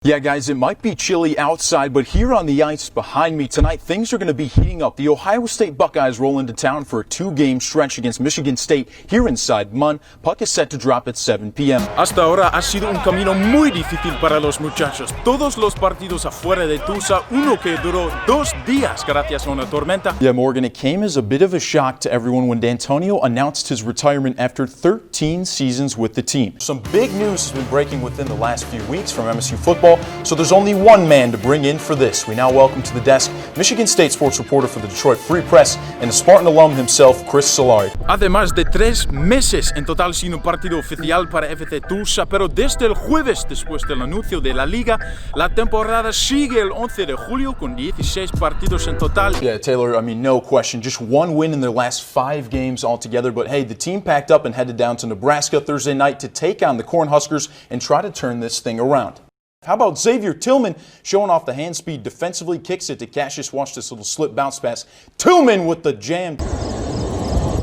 Yeah, guys, it might be chilly outside, but here on the ice behind me tonight, things are going to be heating up. The Ohio State Buckeyes roll into town for a two-game stretch against Michigan State here inside Munn. Puck is set to drop at 7 p.m. Hasta ahora ha sido un camino muy difícil para los muchachos. Todos los partidos afuera de Tulsa, uno que duró 2 días gracias a una tormenta. Yeah, Morgan, it came as a bit of a shock to everyone when D'Antonio announced his retirement after 13 seasons with the team. Some big news has been breaking within the last few weeks from MSU football. So there's only one man to bring in for this. We now welcome to the desk Michigan State sports reporter for the Detroit Free Press and the Spartan alum himself, Chris Solari. Además de 3 meses en total sin un partido oficial para FC Tulsa, pero desde el jueves, después del anuncio de la liga, la temporada sigue el 11 de julio con 16 partidos en total. Yeah, Taylor, I mean, no question. Just one win in their last 5 games altogether. But hey, the team packed up and headed down to Nebraska Thursday night to take on the Cornhuskers and try to turn this thing around. How about Xavier Tillman showing off the hand speed defensively, kicks it to Cassius. Watch this little slip bounce pass. Tillman with the jam.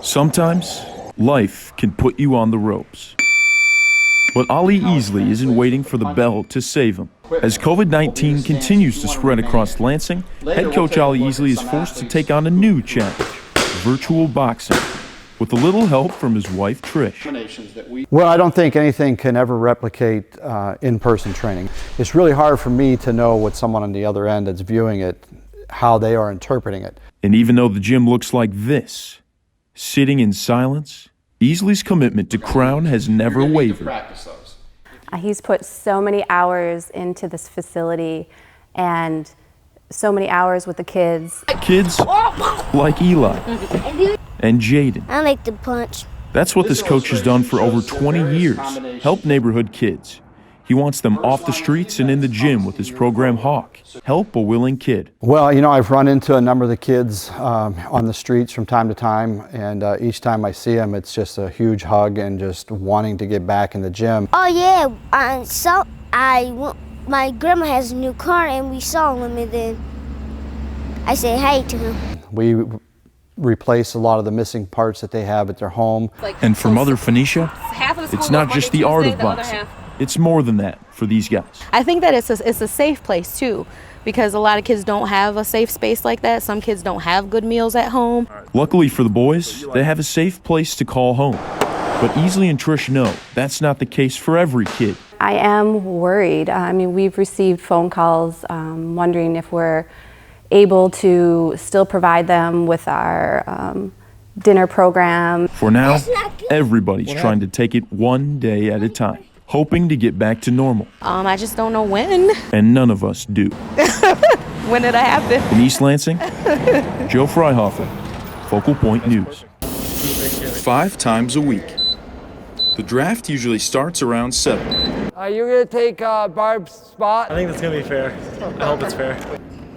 Sometimes life can put you on the ropes. But Ali Easley isn't waiting for the bell to save him. As COVID-19 continues to spread across Lansing, head coach Ali Easley is forced to take on a new challenge, virtual boxing, with a little help from his wife, Trish. Well, I don't think anything can ever replicate in-person training. It's really hard for me to know what someone on the other end that's viewing it, how they are interpreting it. And even though the gym looks like this, sitting in silence, Easley's commitment to Crown has never wavered. He's put so many hours into this facility and so many hours with the kids. Kids like Eli and Jaden. I like to punch. That's what this coach has done for over 20 years, help neighborhood kids. He wants them off the streets and in the gym with his program Hawk, Help a Willing Kid. Well, you know, I've run into a number of the kids on the streets from time to time, and each time I see them, it's just a huge hug and just wanting to get back in the gym. Oh yeah, my grandma has a new car and we saw him and then I said hey to him. We replace a lot of the missing parts that they have at their home. And for Mother Phoenicia, it's not just the art of boxing. It's more than that for these guys. I think that it's a safe place too, because a lot of kids don't have a safe space like that. Some kids don't have good meals at home. Luckily for the boys, they have a safe place to call home. But Easley and Trish know that's not the case for every kid. I am worried. I mean, we've received phone calls wondering if we're able to still provide them with our dinner program. For now, everybody's trying to take it one day at a time, hoping to get back to normal. I just don't know when. And none of us do. When did I happen? In East Lansing, Joe Freihofer, Focal Point News. 5 times a week. The draft usually starts around 7. Are you going to take Barb's spot? I think that's going to be fair. I hope it's fair.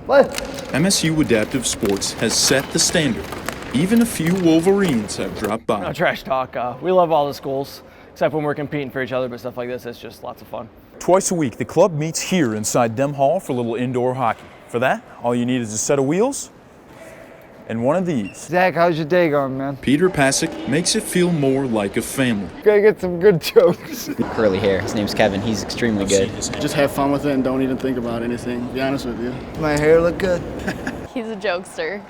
What? MSU Adaptive Sports has set the standard. Even a few Wolverines have dropped by. No trash talk. We love all the schools, except when we're competing for each other, but stuff like this, it's just lots of fun. Twice a week, the club meets here inside Dem Hall for a little indoor hockey. For that, all you need is a set of wheels and one of these. Zach, how's your day going, man? Peter Pasick makes it feel more like a family. Gotta get some good jokes. Curly hair. His name's Kevin. He's extremely good. Just have fun with it and don't even think about anything, to be honest with you. My hair look good? He's a jokester.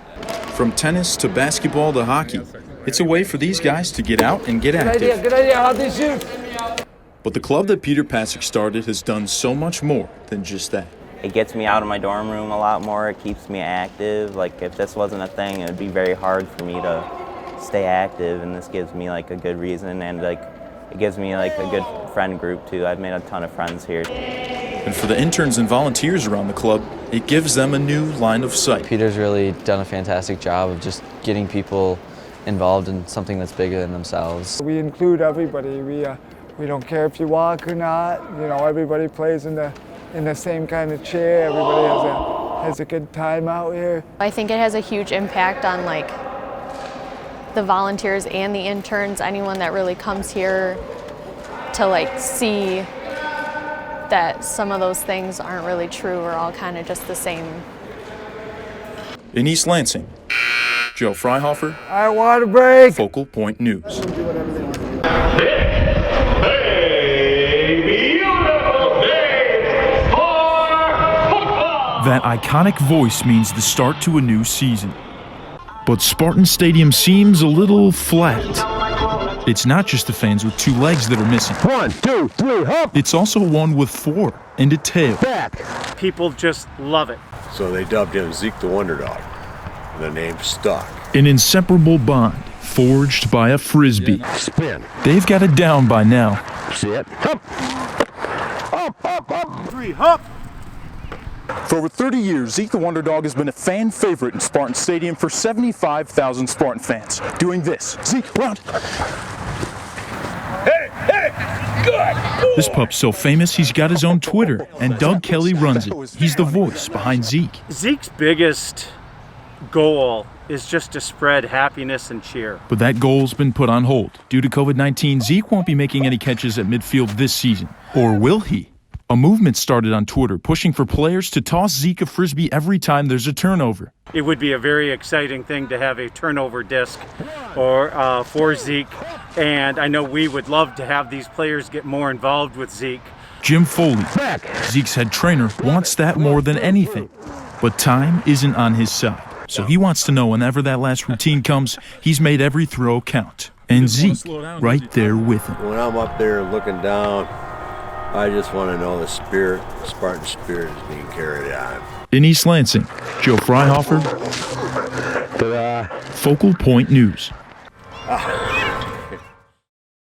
From tennis to basketball to hockey, it's a way for these guys to get out and get active. Good idea. How'd they shoot? But the club that Peter Pasick started has done so much more than just that. It gets me out of my dorm room a lot more. It keeps me active. Like, if this wasn't a thing, it would be very hard for me to stay active, and this gives me like a good reason, and like it gives me like a good friend group too. I've made a ton of friends here. And for the interns and volunteers around the club, it gives them a new line of sight. Peter's really done a fantastic job of just getting people involved in something that's bigger than themselves. We include everybody. We don't care if you walk or not. You know, everybody plays in the same kind of chair. Everybody has a good time out here. I think it has a huge impact on like the volunteers and the interns, anyone that really comes here to like see that some of those things aren't really true. We're all kind of just the same. In East Lansing, Joe Freihofer, I want a break. Focal Point News. That iconic voice means the start to a new season. But Spartan Stadium seems a little flat. It's not just the fans with 2 legs that are missing. 1, 2, 3, hop! It's also one with 4 and a tail. Back! People just love it. So they dubbed him Zeke the Wonder Dog. The name stuck. An inseparable bond forged by a Frisbee. Spin. They've got it down by now. Sit. Hop! Up, up, up! 3, hop! For over 30 years, Zeke the Wonder Dog has been a fan favorite in Spartan Stadium for 75,000 Spartan fans. Doing this. Zeke, round. Hey, hey, good! This pup's so famous, he's got his own Twitter, and Doug Kelly runs it. He's the voice behind Zeke. Zeke's biggest goal is just to spread happiness and cheer. But that goal's been put on hold. Due to COVID-19, Zeke won't be making any catches at midfield this season. Or will he? A movement started on Twitter pushing for players to toss Zeke a Frisbee every time there's a turnover. It would be a very exciting thing to have a turnover disc or for Zeke, and I know we would love to have these players get more involved with Zeke. Jim Foley, Zeke's head trainer, wants that more than anything. But time isn't on his side, so he wants to know whenever that last routine comes, he's made every throw count. And Zeke, right there with him. When I'm up there looking down, I just want to know the Spartan spirit is being carried on. In East Lansing, Joe Freihofer, Focal Point News.